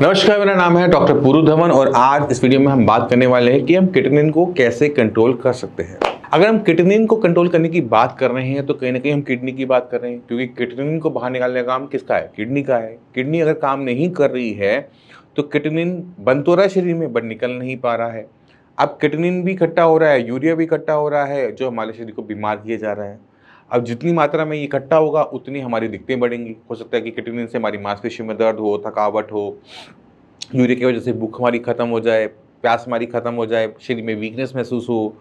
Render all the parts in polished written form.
नमस्कार, मेरा नाम है डॉक्टर पूरू धवन और आज इस वीडियो में हम बात करने वाले हैं कि हम क्रिएटिनिन को कैसे कंट्रोल कर सकते हैं। अगर हम क्रिएटिनिन को कंट्रोल करने की बात कर रहे हैं तो कहीं ना कहीं हम किडनी की बात कर रहे हैं, क्योंकि क्रिएटिनिन को बाहर निकालने का काम किसका है? किडनी का है। किडनी अगर काम नहीं कर रही है तो क्रिएटिनिन बन तो रहा है शरीर में, बट निकल नहीं पा रहा है। अब क्रिएटिनिन भी इकट्ठा हो रहा है, यूरिया भी इकट्ठा हो रहा है, जो हमारे शरीर को बीमार किए जा रहा है। अब जितनी मात्रा में ये इकट्ठा होगा उतनी हमारी दिक्कतें बढ़ेंगी। हो सकता है कि क्रिएटिनिन से हमारी मांसपेशियों में दर्द हो, थकावट हो, यूरिया की वजह से भूख हमारी खत्म हो जाए, प्यास हमारी खत्म हो जाए, शरीर में वीकनेस महसूस हो।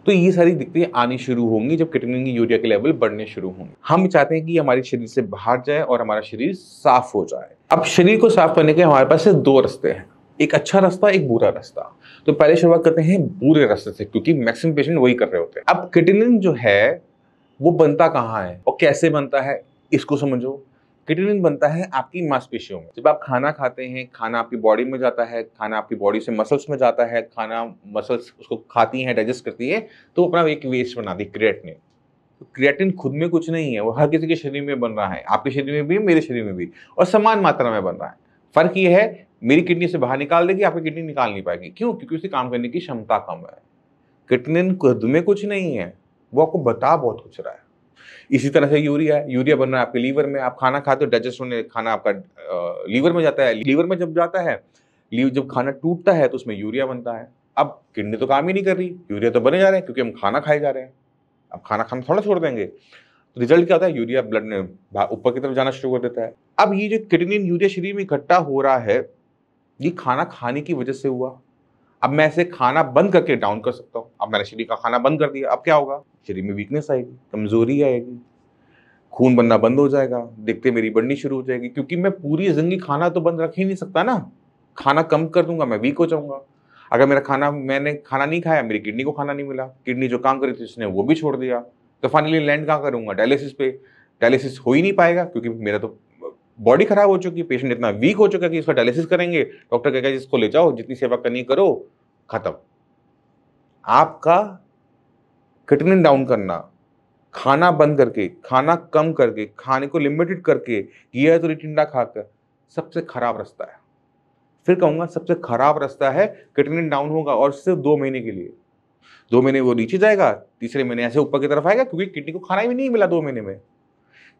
तो ये सारी दिक्कतें आनी शुरू होंगी जब क्रिएटिनिन की यूरिया के लेवल बढ़ने शुरू होंगे। हम चाहते हैं कि हमारे शरीर से बाहर जाए और हमारा शरीर साफ हो जाए। अब शरीर को साफ करने के हमारे पास सिर्फ दो रास्ते हैं, एक अच्छा रास्ता, एक बुरा रास्ता। तो पहले शुरुआत करते हैं बुरे रास्ते से, क्योंकि मैक्सिमम पेशेंट वही कर रहे होते हैं। अब क्रिएटिनिन जो है वो बनता कहाँ है और कैसे बनता है, इसको समझो। क्रिएटिनिन बनता है आपकी मांसपेशियों में। जब आप खाना खाते हैं, खाना आपकी बॉडी में जाता है, खाना आपकी बॉडी से मसल्स में जाता है, खाना मसल्स उसको खाती हैं, डाइजेस्ट करती है, तो अपना एक वेस्ट बनाती है, क्रिएटिनिन। तो क्रिएटिनिन खुद में कुछ नहीं है, वो हर किसी के शरीर में बन रहा है, आपके शरीर में भी, मेरे शरीर में भी, और समान मात्रा में बन रहा है। फर्क ये है, मेरी किडनी से बाहर निकाल देगी, आपकी किडनी निकाल नहीं पाएगी। क्यों? क्योंकि उसकी काम करने की क्षमता कम है। क्रिएटिनिन खुद में कुछ नहीं है, वो आपको बता बहुत कुछ रहा है। इसी तरह से यूरिया बन रहा है आपके लीवर में। आप खाना खाते हो, डाइजेस्ट होने खाना आपका लीवर में जाता है। लीवर में जब जाता है, जब खाना टूटता है तो उसमें यूरिया बनता है। अब किडनी तो काम ही नहीं कर रही, यूरिया तो बने जा रहे हैं, क्योंकि हम खाना खाए जा रहे हैं। अब खाना खाना थोड़ा छोड़ देंगे, रिजल्ट क्या होता है? यूरिया ब्लड में ऊपर की तरफ जाना शुरू कर देता है। अब ये जो क्रिएटिनिन यूरिया शरीर में इकट्ठा हो रहा है, ये खाना खाने की वजह से हुआ। अब मैं ऐसे खाना बंद करके डाउन कर सकता हूँ। अब मैंने शरीर का खाना बंद कर दिया, अब क्या होगा? शरीर में वीकनेस आएगी, कमजोरी आएगी, खून बनना बंद हो जाएगा, दिक्कतें मेरी बढ़नी शुरू हो जाएगी, क्योंकि मैं पूरी जिंदगी खाना तो बंद रख ही नहीं सकता ना। खाना कम कर दूंगा, मैं वीक हो जाऊंगा। अगर मैंने खाना नहीं खाया, मेरी किडनी को खाना नहीं मिला, किडनी जो काम करी थी उसने वो भी छोड़ दिया, तो फाइनली लैंड कहाँ करूंगा? डायलिसिस पे। डायलिसिस हो ही नहीं पाएगा, क्योंकि मेरा तो बॉडी खराब हो चुकी है, पेशेंट इतना वीक हो चुका है कि इसका डायलिसिस करेंगे, डॉक्टर कहेगा जिसको ले जाओ, जितनी सेवा करनी करो, खत्म। आपका क्रिएटिनिन डाउन करना, खाना बंद करके, खाना कम करके, खाने को लिमिटेड करके, घिया तो टिंडा खाकर, सबसे खराब रास्ता है। फिर कहूंगा सबसे खराब रास्ता है। क्रिएटिनिन डाउन होगा और सिर्फ 2 महीने के लिए। 2 महीने वो नीचे जाएगा, तीसरे महीने ऐसे ऊपर की तरफ आएगा, क्योंकि किडनी को खाना भी नहीं मिला 2 महीने में।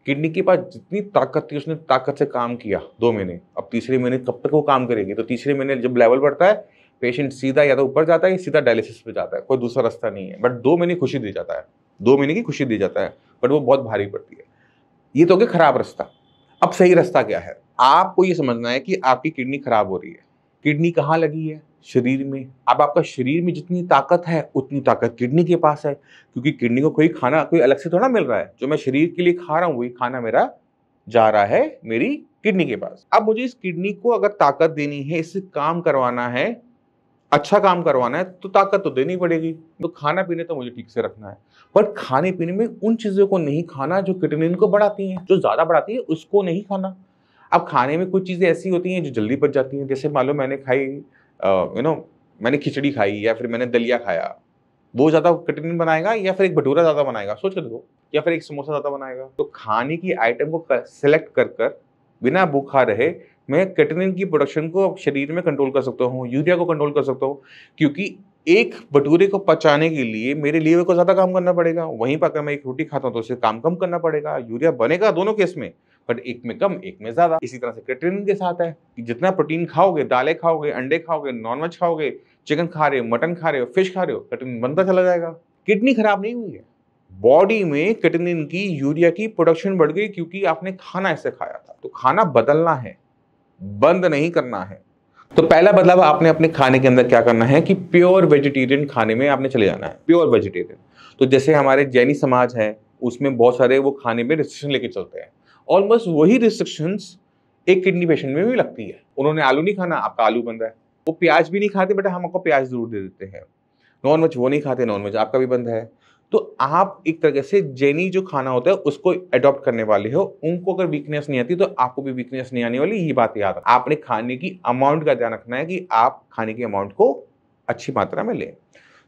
किडनी के पास जितनी ताकत थी उसने ताकत से काम किया 2 महीने। अब तीसरे महीने कब तक वो काम करेगी? तो तीसरे महीने जब लेवल बढ़ता है, पेशेंट सीधा या तो ऊपर जाता है या सीधा डायलिसिस पे जाता है, कोई दूसरा रास्ता नहीं है। बट 2 महीने खुशी दी जाता है, 2 महीने की खुशी दी जाता है, बट वो बहुत भारी पड़ती है। ये तो हो गया खराब रास्ता। अब सही रास्ता क्या है? आपको ये समझना है कि आपकी किडनी खराब हो रही है। किडनी कहाँ लगी है? शरीर में। अब आपका शरीर में जितनी ताकत है उतनी ताकत किडनी के पास है, क्योंकि किडनी को कोई खाना कोई अलग से थोड़ा मिल रहा है। जो मैं शरीर के लिए खा रहा हूँ वही खाना मेरा जा रहा है मेरी किडनी के पास। अब मुझे इस किडनी को अगर ताकत देनी है, इससे काम करवाना है, अच्छा काम करवाना है, तो ताकत तो देनी पड़ेगी। तो खाना पीने तो मुझे ठीक से रखना है, पर खाने पीने में उन चीजों को नहीं खाना जो क्रिएटिनिन को बढ़ाती हैं, जो ज्यादा बढ़ाती है उसको नहीं खाना। अब खाने में कुछ चीजें ऐसी होती हैं जो जल्दी पच जाती हैं। जैसे मान लो मैंने खाई मैंने खिचड़ी खाई या फिर मैंने दलिया खाया, वो ज्यादा क्रिएटिनिन बनाएगा या फिर एक भटूरा ज्यादा बनाएगा? सोच कर देखो। या फिर एक समोसा ज्यादा बनाएगा? तो खाने की आइटम को सेलेक्ट कर कर बिना भूखा रहे मैं क्रिएटिनिन की प्रोडक्शन को शरीर में कंट्रोल कर सकता हूँ, यूरिया को कंट्रोल कर सकता हूँ। क्योंकि एक भटूरे को पचाने के लिए मेरे लीवर को ज्यादा काम करना पड़ेगा, वहीं पर अगर मैं एक रोटी खाता हूँ तो उसे काम कम करना पड़ेगा। यूरिया बनेगा दोनों केस में, बट एक में कम, एक में ज्यादा। इसी तरह से क्रिएटिनिन के साथ है कि जितना प्रोटीन खाओगे, दालें खाओगे, अंडे खाओगे, नॉनवेज खाओगे, चिकन खा रहे हो, मटन खा रहे हो, फिश खा रहे हो, क्रिएटिनिन बनता चला जाएगा। किडनी खराब नहीं हुई है, बॉडी में क्रिएटिनिन की, यूरिया की प्रोडक्शन बढ़ गई, क्योंकि आपने खाना ऐसे खाया था। तो खाना बदलना है, बंद नहीं करना है। तो पहला बदलाव आपने अपने खाने के अंदर क्या करना है कि प्योर वेजिटेरियन खाने में आपने चले जाना है, प्योर वेजिटेरियन। तो जैसे हमारे जैनी समाज है, उसमें बहुत सारे वो खाने में रिस्ट्रिक्शन लेके चलते हैं। ऑलमोस्ट वही रिस्ट्रिक्शंस एक किडनी पेशेंट में भी लगती है। उन्होंने आलू नहीं खाना, आपका आलू बंद है। वो प्याज भी नहीं खाते, बेटा हम आपको प्याज जरूर दे देते हैं। नॉनवेज वो नहीं खाते, नॉनवेज आपका भी बंद है। तो आप एक तरह से जैनी जो खाना होता है उसको अडॉप्ट करने वाले हो। उनको अगर वीकनेस नहीं आती तो आपको भी वीकनेस नहीं आने वाली। ये बात याद रखना। आपने खाने की अमाउंट का ध्यान रखना है कि आप खाने की अमाउंट को अच्छी मात्रा में लें।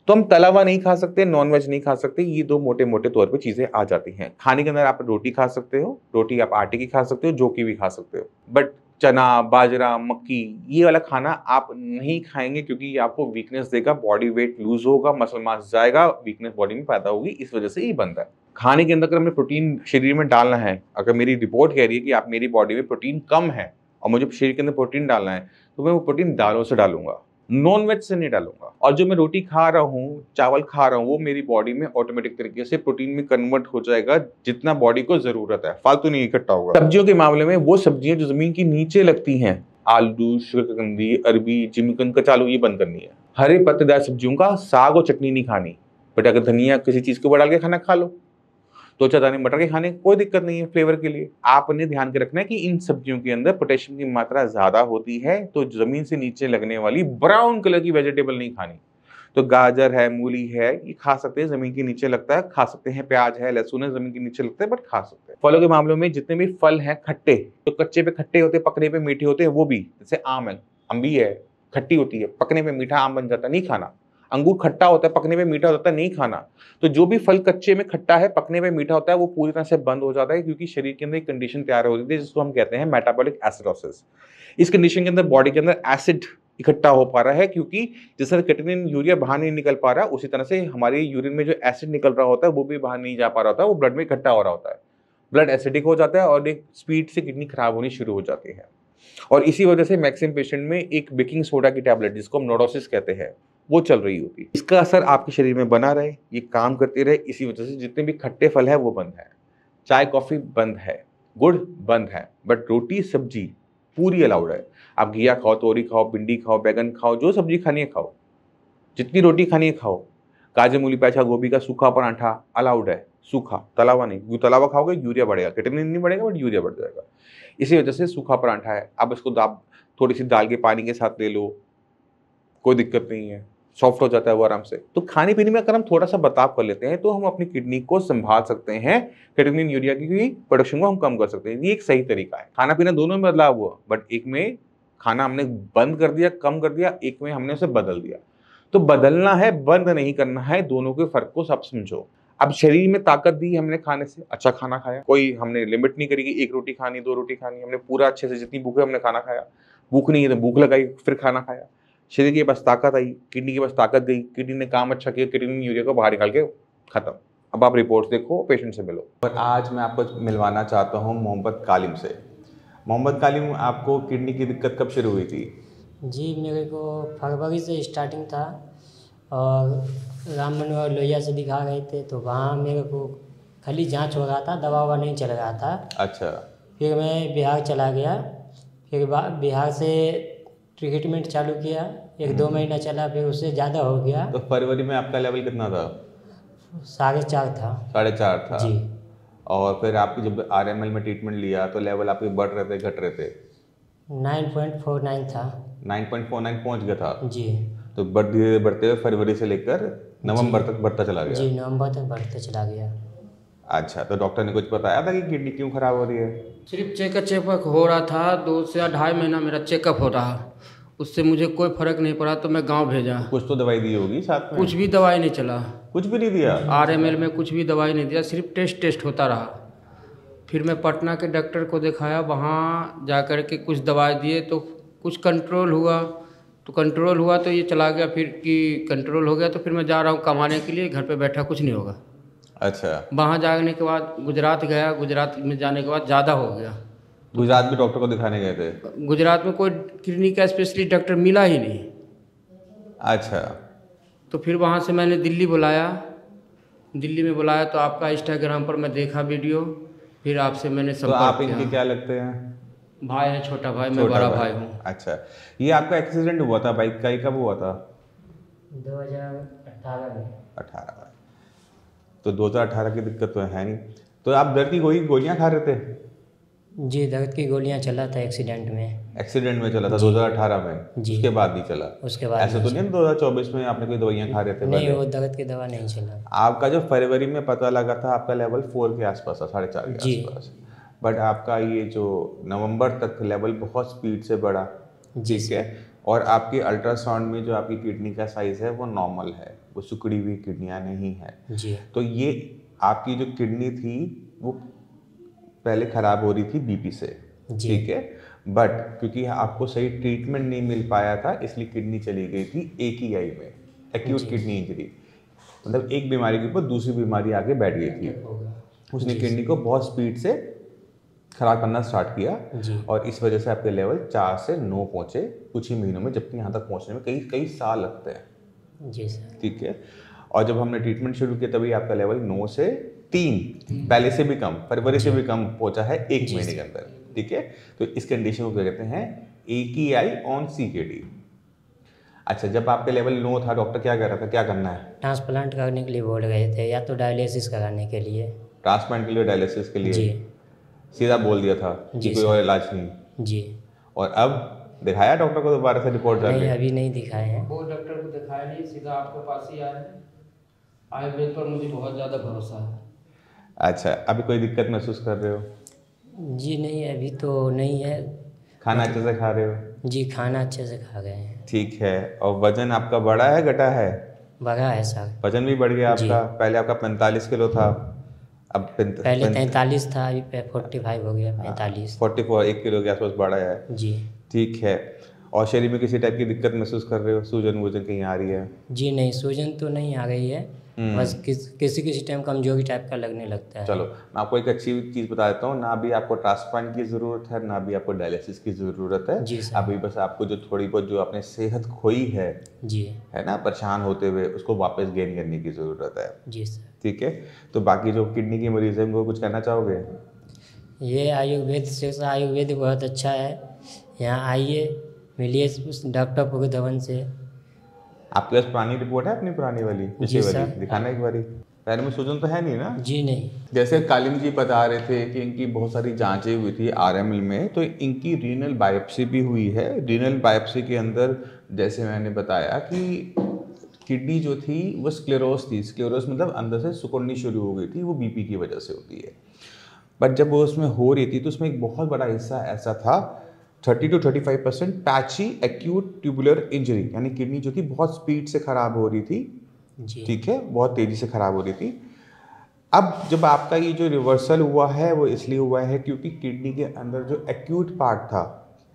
तो हम तला हुआ नहीं खा सकते, नॉनवेज नहीं खा सकते, ये 2 मोटे मोटे तौर पे चीजें आ जाती हैं। खाने के अंदर आप रोटी खा सकते हो, रोटी आप आटे की खा सकते हो, जौ की भी खा सकते हो, बट चना, बाजरा, मक्की, ये वाला खाना आप नहीं खाएंगे क्योंकि ये आपको वीकनेस देगा, बॉडी वेट लूज होगा, मसल मास जाएगा, वीकनेस बॉडी में पैदा होगी, इस वजह से ये बनता है। खाने के अंदर अगर हमें प्रोटीन शरीर में डालना है, अगर मेरी रिपोर्ट कह रही है कि आप मेरी बॉडी में प्रोटीन कम है और मुझे शरीर के अंदर प्रोटीन डालना है, तो मैं वो प्रोटीन दालों से डालूंगा, नॉन वेज से नहीं डालूंगा। और जो मैं रोटी खा रहा हूँ, चावल खा रहा हूँ, वो मेरी बॉडी में ऑटोमेटिक तरीके से प्रोटीन में कन्वर्ट हो जाएगा जितना बॉडी को जरूरत है, फालतू नहीं इकट्ठा होगा। सब्जियों के मामले में वो सब्जियां जो जमीन के नीचे लगती हैं, आलू, शकरकंदी, अरबी, जिमीकंद, कचालू, ये बंद करनी है। हरे पत्तेदार सब्जियों का साग और चटनी नहीं खानी, बट अगर धनिया किसी चीज के ऊपर डाल के खाना खा लो, तो दाने मटर के खाने कोई दिक्कत नहीं है फ्लेवर के लिए। आपने ध्यान के रखना है कि इन सब्जियों के अंदर पोटेशियम की मात्रा ज्यादा होती है, तो जमीन से नीचे लगने वाली ब्राउन कलर की वेजिटेबल नहीं खानी। तो गाजर है, मूली है, ये खा सकते हैं, जमीन के नीचे लगता है, खा सकते हैं। प्याज है, लहसुन है, जमीन के नीचे लगता है, बट खा सकते हैं। फलों के मामलों में जितने भी फल हैं खट्टे, तो कच्चे पे खट्टे होते हैं, पकने पे मीठे होते हैं, वो भी, जैसे आम है, अम्बी है, खट्टी होती है, पकने पे मीठा आम बन जाता है, नहीं खाना। अंगूर खट्टा होता है, पकने पे मीठा होता है, नहीं खाना। तो जो भी फल कच्चे में खट्टा है, पकने पे मीठा होता है, वो पूरी तरह से बंद हो जाता है, क्योंकि शरीर के अंदर एक कंडीशन तैयार हो जाती है जिसको हम कहते हैं मेटाबॉलिक एसिडोसिस। इस कंडीशन के अंदर बॉडी के अंदर एसिड इकट्ठा हो पा रहा है, क्योंकि जिस तरह क्रिएटिनिन यूरिया बाहर नहीं निकल पा रहा, उसी तरह से हमारे यूरिन में जो एसिड निकल रहा होता है वो भी बाहर नहीं जा पा रहा होता है, वो ब्लड में इकट्ठा हो रहा होता है। ब्लड एसिडिक हो जाता है और एक स्पीड से किडनी खराब होनी शुरू हो जाती है। और इसी वजह से मैक्सिमम पेशेंट में एक बेकिंग सोडा की टैबलेट, जिसको हम नोडोसिस कहते हैं, वो चल रही होती है। इसका असर आपके शरीर में बना रहे, ये काम करती रहे, इसी वजह से जितने भी खट्टे फल है वो बंद है, चाय कॉफी बंद है, गुड़ बंद है, बट रोटी सब्जी पूरी अलाउड है। आप घिया खाओ, तोरी खाओ, भिंडी खाओ, बैगन खाओ, जो सब्जी खानी है खाओ, जितनी रोटी खानी है खाओ। गाजर, मूली, पैसा, गोभी का सूखा पराठा अलाउड है, सूखा, तला हुआ नहीं। तला हुआ खाओगे यूरिया बढ़ेगा, क्रिएटिनिन नहीं बढ़ेगा बट यूरिया बढ़ जाएगा। इसी वजह से सूखा पराठा है, आप इसको थोड़ी सी दाल के पानी के साथ ले लो, कोई दिक्कत नहीं है, सॉफ्ट हो जाता है वो आराम से। तो खाने पीने में अगर हम थोड़ा सा बदलाव कर लेते हैं तो हम अपनी किडनी को संभाल सकते हैं, क्रिएटिनिन यूरिया की प्रोडक्शन को हम कम कर सकते हैं। ये एक सही तरीका है। खाना पीना दोनों में बदलाव हुआ, बट एक में खाना हमने बंद कर दिया, कम कर दिया, एक में हमने उसे बदल दिया। तो बदलना है, बंद नहीं करना है, दोनों के फर्क को सब समझो। अब शरीर में ताकत दी हमने खाने से, अच्छा खाना खाया, कोई हमने लिमिट नहीं करी कि 1 रोटी खानी, 2 रोटी खानी, हमने पूरा अच्छे से जितनी भूख है हमने खाना खाया। भूख नहीं है तो भूख लगाई, फिर खाना खाया, शरीर के पास ताकत आई, किडनी के पास ताकत गई, किडनी ने काम अच्छा किया, क्रिएटिनिन यूरिया को बाहर निकाल के खत्म। अब आप रिपोर्ट्स देखो, पेशेंट से मिलो। और आज मैं आपको मिलवाना चाहता हूँ मोहम्मद कालिम से। मोहम्मद कालिम, आपको किडनी की दिक्कत कब शुरू हुई थी? जी, मेरे को फरवरी से स्टार्टिंग था और राम मनोहर लोहिया से दिखा गए थे, तो वहाँ मेरे को खाली जांच हो रहा था, दवा ववा नहीं चल रहा था। अच्छा। फिर मैं बिहार चला गया, फिर बिहार से ट्रीटमेंट चालू किया, 1-2 महीना चला, फिर उससे ज़्यादा हो गया। तो फरवरी में आपका लेवल कितना था? 4.5 था। 4.5 था जी। और फिर आपकी जब RML में ट्रीटमेंट लिया तो लेवल आपके बढ़ रहे थे, घट रहे थे? 9.49 था। 9.49 पहुँच गया था जी। तो धीरे बढ़ते हुए फरवरी से लेकर नवंबर तक बढ़ता चला गया? जी, नवंबर तक बढ़ता चला गया। अच्छा, तो डॉक्टर ने कुछ बताया था कि किडनी क्यों खराब हो रही है? सिर्फ चेकअप हो रहा था, 2 से 2.5 महीना मेरा चेकअप हो रहा, उससे मुझे कोई फर्क नहीं पड़ा, तो मैं गांव भेजा। कुछ तो दवाई दी होगी साथ में? कुछ भी दवाई नहीं चला, कुछ भी नहीं दिया? RML में कुछ भी दवाई नहीं दिया, सिर्फ टेस्ट होता रहा। फिर मैं पटना के डॉक्टर को दिखाया, वहाँ जा कर के कुछ दवाई दिए तो कुछ कंट्रोल हुआ, तो ये चला गया। फिर कि कंट्रोल हो गया तो फिर मैं जा रहा हूँ कमाने के लिए, घर पे बैठा कुछ नहीं होगा। अच्छा। वहाँ जाने के बाद गुजरात गया, गुजरात में जाने के बाद ज़्यादा हो गया। गुजरात में डॉक्टर को दिखाने गए थे? गुजरात में कोई किडनी का स्पेशलिस्ट डॉक्टर मिला ही नहीं। अच्छा। तो फिर वहाँ से मैंने दिल्ली में बुलाया तो आपका इंस्टाग्राम पर मैं देखा वीडियो, फिर आपसे मैंने तो आप संपर्क इनके किया। क्या लगते हैं? भाई है, छोटा भाई, मैं बड़ा भाई हूँ। अच्छा, ये आपका एक्सीडेंट हुआ था बाइक का, ये कब हुआ था? 2018 में। 18 में। तो 2018 की दिक्कत तो है नहीं। तो आप दर्द की गोलियाँ खा रहे थे? जी, दर्द की गोलियां चला था एक्सीडेंट में। एक्सीडेंट में चला था 2018 में? जी। उसके बाद नहीं चला? उसके बाद ऐसा तो नहीं 2024 में आपने कोई दवाइयाँ खा रहे थे? नहीं, वो दर्द की दवा नहीं चला। आपका जो फरवरी में पता लगा था आपका लेवल 4 के आसपास था, 4.5 के जी। आसपास, बट आपका ये जो नवंबर तक लेवल बहुत स्पीड से बढ़ा, ठीक है। और आपके अल्ट्रासाउंड में जो आपकी किडनी का साइज है वो नॉर्मल है, वो सिकुड़ी हुई किडनियाँ नहीं है। जी। तो ये आपकी जो किडनी थी वो पहले खराब हो रही थी BP से, ठीक है। बट क्योंकि आपको सही ट्रीटमेंट नहीं मिल पाया था इसलिए किडनी चली गई थी एक ही आई में, एक्यूट किडनी इंजरी, मतलब एक बीमारी के ऊपर दूसरी बीमारी आके बैठ गई थी। उसने किडनी को बहुत स्पीड से खराब करना स्टार्ट किया और इस वजह से आपके लेवल 4 से 9 पहुंचे कुछ ही महीनों में, जबकि यहाँ तक पहुंचने में कई कई साल लगते हैं। जी सर। ठीक है, और जब हमने ट्रीटमेंट शुरू किया तभी आपका लेवल 9 से 3 पहले से भी कम, फरवरी से भी कम पहुंचा है 1 महीने के अंदर। ठीक है, तो इस कंडीशन को क्या कहते हैं, AKI ऑन CKD। अच्छा, जब आपके लेवल 9 था डॉक्टर क्या कह रहा था, क्या करना है? ट्रांसप्लांट करने के लिए बोल रहे थे, या तो डायलिसिस कराने के लिए। ट्रांसप्लांट के लिए, डायलिसिस के लिए? जी। सीधा बोल दिया था कि कोई और इलाज नहीं? जी। और अब दिखाया डॉक्टर को दोबारा से रिपोर्ट जाके? नहीं, अभी नहीं दिखाए हैं। वो डॉक्टर को दिखाया नहीं, सीधा आपके पास ही आए। आयुर्वेद पर मुझे बहुत ज़्यादा भरोसा है। अच्छा, अभी कोई दिक्कत महसूस कर रहे हो? जी नहीं, अभी तो नहीं है। खाना अच्छे से खा रहे हो? जी, खाना अच्छे से खा गए हैं। ठीक है, और वजन आपका बढ़ा है घटा है? बढ़ा है सर। वजन भी बढ़ गया आपका? पहले आपका 45 किलो था, अब पहले 43 था, अभी 45 हो गया, 45। 44, 1 किलो के आसपास बढ़ा है। जी। ठीक है, और शरीर में किसी टाइप की दिक्कत महसूस कर रहे हो, सूजन वूजन कहीं आ रही है? जी नहीं, सूजन तो नहीं आ रही है, बस किसी टाइम कमजोरी टाइप का लगने लगता है। चलो, मैं आपको एक अच्छी चीज़ बता देता हूँ, ना भी आपको ट्रांसप्लांट की ज़रूरत है, ना भी आपको डायलिसिस की ज़रूरत है। जी सर। अभी बस आपको जो थोड़ी बहुत जो आपने सेहत खोई है, जी। है ना, परेशान होते हुए, उसको वापस गेन करने की ज़रूरत है। जी सर। ठीक है, तो बाकी जो किडनी के मरीज हैं उनको कुछ कहना चाहोगे? ये आयुर्वेद बहुत अच्छा है, यहाँ आइए, मिलिए उस डॉक्टर पुरुधवन से। आपके पास पुरानी रिपोर्ट है अपनी, पुरानी वाली, पिछली वाली सर। दिखाना एक बारी। पैर में सूजन तो है नहीं ना? जी नहीं। जैसे कालिम जी बता रहे थे कि इनकी बहुत सारी जांचें हुई थी RML में, तो इनकी रीनल बायोप्सी भी हुई है। रीनल बायोप्सी के अंदर जैसे मैंने बताया कि किडनी जो थी वो स्क्लेरोस थी। स्क्लेरोस मतलब अंदर से सिकुड़नी शुरू हो गई थी, वो BP की वजह से होती है। बट जब वो उसमें हो रही थी तो उसमें एक बहुत बड़ा हिस्सा ऐसा था, 30 to 35% patchy acute tubular injury, यानी किडनी जो थी बहुत स्पीड से खराब हो रही थी। जी। ठीक है, बहुत तेजी से खराब हो रही थी। अब जब आपका ये जो रिवर्सल हुआ है वो इसलिए हुआ है क्योंकि किडनी के अंदर जो एक्यूट पार्ट था,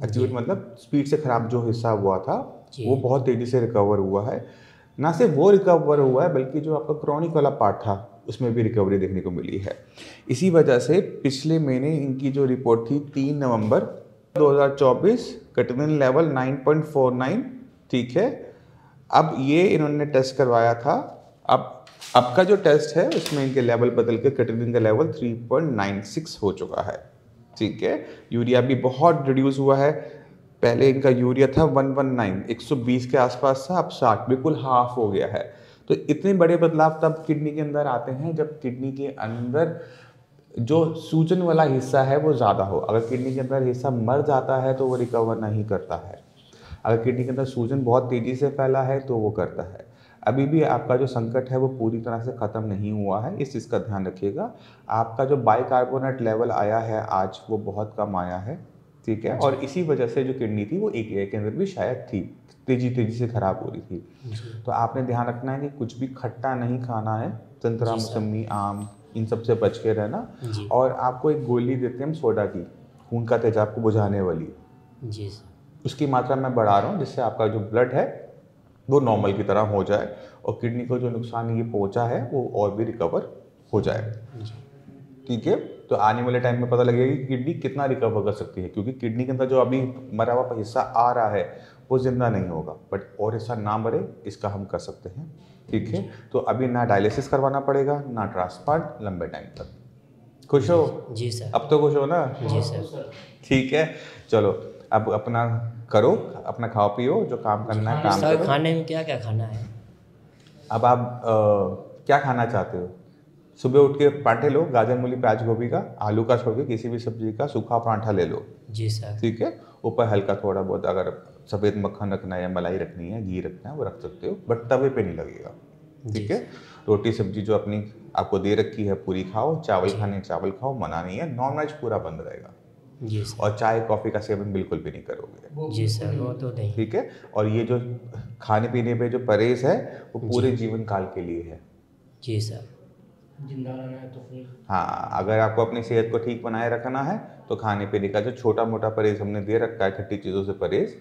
एक्यूट मतलब स्पीड से खराब जो हिस्सा हुआ था, वो बहुत तेजी से रिकवर हुआ है। ना सिर्फ वो रिकवर हुआ है बल्कि जो आपका क्रॉनिक वाला पार्ट था उसमें भी रिकवरी देखने को मिली है। इसी वजह से पिछले महीने इनकी जो रिपोर्ट थी 3 नवंबर 2024, क्रिएटिनिन लेवल 9.49। ठीक है, अब ये इन्होंने टेस्ट करवाया था। अब का जो टेस्ट है उसमें इनके लेवल बदल के क्रिएटिनिन का लेवल 3.96 हो चुका है। ठीक है, यूरिया भी बहुत रिड्यूस हुआ है। पहले इनका यूरिया था 119 के आसपास था, अब 60, बिल्कुल हाफ हो गया है। तो इतने बड़े बदलाव तब किडनी के अंदर आते हैं जब किडनी के अंदर जो सूजन वाला हिस्सा है वो ज़्यादा हो। अगर किडनी के अंदर हिस्सा मर जाता है तो वो रिकवर नहीं करता है। अगर किडनी के अंदर सूजन बहुत तेज़ी से फैला है तो वो करता है। अभी भी आपका जो संकट है वो पूरी तरह से ख़त्म नहीं हुआ है, इस चीज़ का ध्यान रखिएगा। आपका जो बाइकार्बोनेट लेवल आया है आज, वो बहुत कम आया है। ठीक है, और इसी वजह से जो किडनी थी वो AKI के अंदर भी शायद थी, तेज़ी से ख़राब हो रही थी। तो आपने ध्यान रखना है कि कुछ भी खट्टा नहीं खाना है, संतरा, मौसमी, आम, इन सब से बच के रहना। और आपको एक गोली देते हैं हम सोडा की, खून का तेजाब को बुझाने वाली। जी। उसकी मात्रा मैं बढ़ा रहा हूँ जिससे आपका जो ब्लड है वो नॉर्मल की तरह हो जाए और किडनी को जो नुकसान ये पहुँचा है वो और भी रिकवर हो जाए। ठीक है, तो आने वाले टाइम में पता लगेगा कि किडनी कितना रिकवर कर सकती है, क्योंकि किडनी के अंदर जो अभी मरा हुआ हिस्सा आ रहा है वो जिंदा नहीं होगा, बट और हिस्सा ना मरे इसका हम कर सकते हैं। ठीक है, तो अभी ना डायलिसिस करवाना पड़ेगा ना ट्रांसप्लांट लंबे टाइम तक। खुश हो? जी सर। अब तो खुश हो ना? जी सर। ठीक है, चलो अब अपना करो, अपना खाओ पियो, जो काम करना है काम सर, करो। खाने में क्या क्या खाना है? अब आप क्या खाना चाहते हो? सुबह उठ के पराठे लो, गाजर मूली प्याज गोभी का, आलू का छोड़ के किसी भी सब्जी का सूखा पराठा ले लो। जी सर। ठीक है, ऊपर हल्का थोड़ा बहुत अगर सफ़ेद मक्खन रखना है या मलाई रखनी है, घी रखना है वो रख सकते हो, बट तवे पे नहीं लगेगा। ठीक है, रोटी सब्जी जो अपनी आपको दे रखी है पूरी खाओ, चावल खाने चावल खाओ, मना नहीं है, नॉन वेज पूरा बंद रहेगा। जी सर। और चाय कॉफ़ी का सेवन बिल्कुल भी नहीं करोगे। जी सर, वो तो नहीं। ठीक है, और ये जो खाने पीने पे जो परहेज है वो पूरे जीवन काल के लिए है। जी सर। जिंदा रहना है तो फिर हाँ, अगर आपको अपनी सेहत को ठीक बनाए रखना है तो खाने पीने का जो छोटा मोटा परहेज हमने दे रखा है, खट्टी चीज़ों से परहेज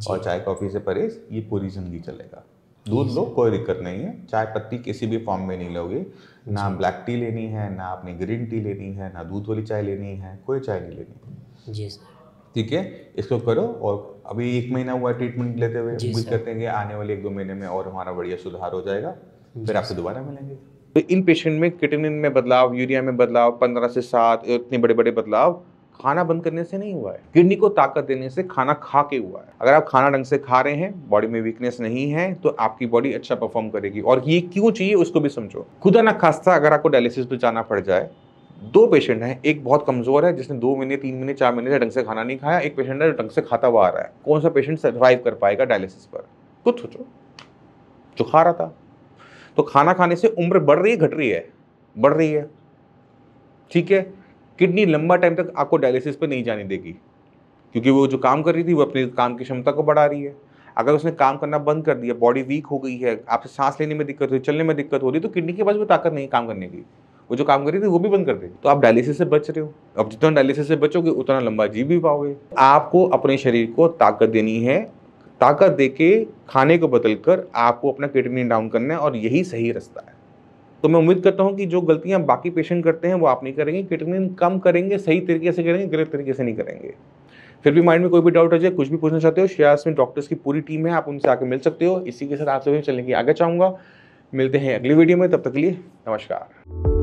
और चाय कॉफ़ी से परहेज, ये पूरी ज़िंदगी चलेगा। दूध लो, कोई दिक्कत नहीं है, चाय पत्ती किसी भी फॉर्म में नहीं लोगे, ना ब्लैक टी लेनी है, ना अपनी ग्रीन टी लेनी है, ना दूध वाली चाय लेनी है, कोई चाय नहीं लेनी। जी सर। ठीक है, इसको करो। और अभी 1 महीना हुआ ट्रीटमेंट लेते हुए, उम्मीद करते हैं कि आने वाले 1-2 महीने में और हमारा बढ़िया सुधार हो जाएगा, फिर आपसे दोबारा मिलेंगे। तो इन पेशेंट में किटनिन में बदलाव, यूरिया में बदलाव 15 से 7 इतने बड़े बड़े बदलाव खाना बंद करने से नहीं हुआ है, किडनी को ताकत देने से खाना खा के हुआ है। अगर आप खाना ढंग से खा रहे हैं, बॉडी में वीकनेस नहीं है, तो आपकी बॉडी अच्छा परफॉर्म करेगी। और ये क्यों चाहिए उसको भी समझो। खुदा ना खास्ता अगर आपको डायलिसिस पे जाना पड़ जाए, 2 पेशेंट हैं, एक बहुत कमजोर है जिसने 2 महीने 3 महीने 4 महीने से ढंग से खाना नहीं खाया, एक पेशेंट है जो ढंग से खाता हुआ आ रहा है। कौन सा पेशेंट सर्वाइव कर पाएगा डायलिसिस पर? खुद सोचो। जो खा रहा था, तो खाना खाने से उम्र बढ़ रही है घट रही है? बढ़ रही है। ठीक है, किडनी लंबा टाइम तक आपको डायलिसिस पे नहीं जाने देगी, क्योंकि वो जो काम कर रही थी वो अपनी काम की क्षमता को बढ़ा रही है। अगर उसने काम करना बंद कर दिया, बॉडी वीक हो गई है, आपसे सांस लेने में दिक्कत हो रही, चलने में दिक्कत हो रही, तो किडनी के पास भी ताकत नहीं काम करने की, वो जो काम कर रही थी वो भी बंद कर देगी। तो आप डायलिसिस से बच रहे हो। अब जितना डायलिसिस से बचोगे उतना लंबा जी भी पाओगे। आपको अपने शरीर को ताकत देनी है, ताकत देके खाने को बदलकर आपको अपना किडनी डाउन करना है, और यही सही रास्ता है। तो मैं उम्मीद करता हूं कि जो गलतियां बाकी पेशेंट करते हैं वो आप नहीं करेंगे, किडनी कम करेंगे, सही तरीके से करेंगे, गलत तरीके से नहीं करेंगे। फिर भी माइंड में कोई भी डाउट हो जाए, कुछ भी पूछना चाहते हो, श्रेयस में डॉक्टर्स की पूरी टीम है, आप उनसे आके मिल सकते हो। इसी के साथ आप सभी चलने की आगे चाहूँगा। मिलते हैं अगली वीडियो में, तब तक के लिए नमस्कार।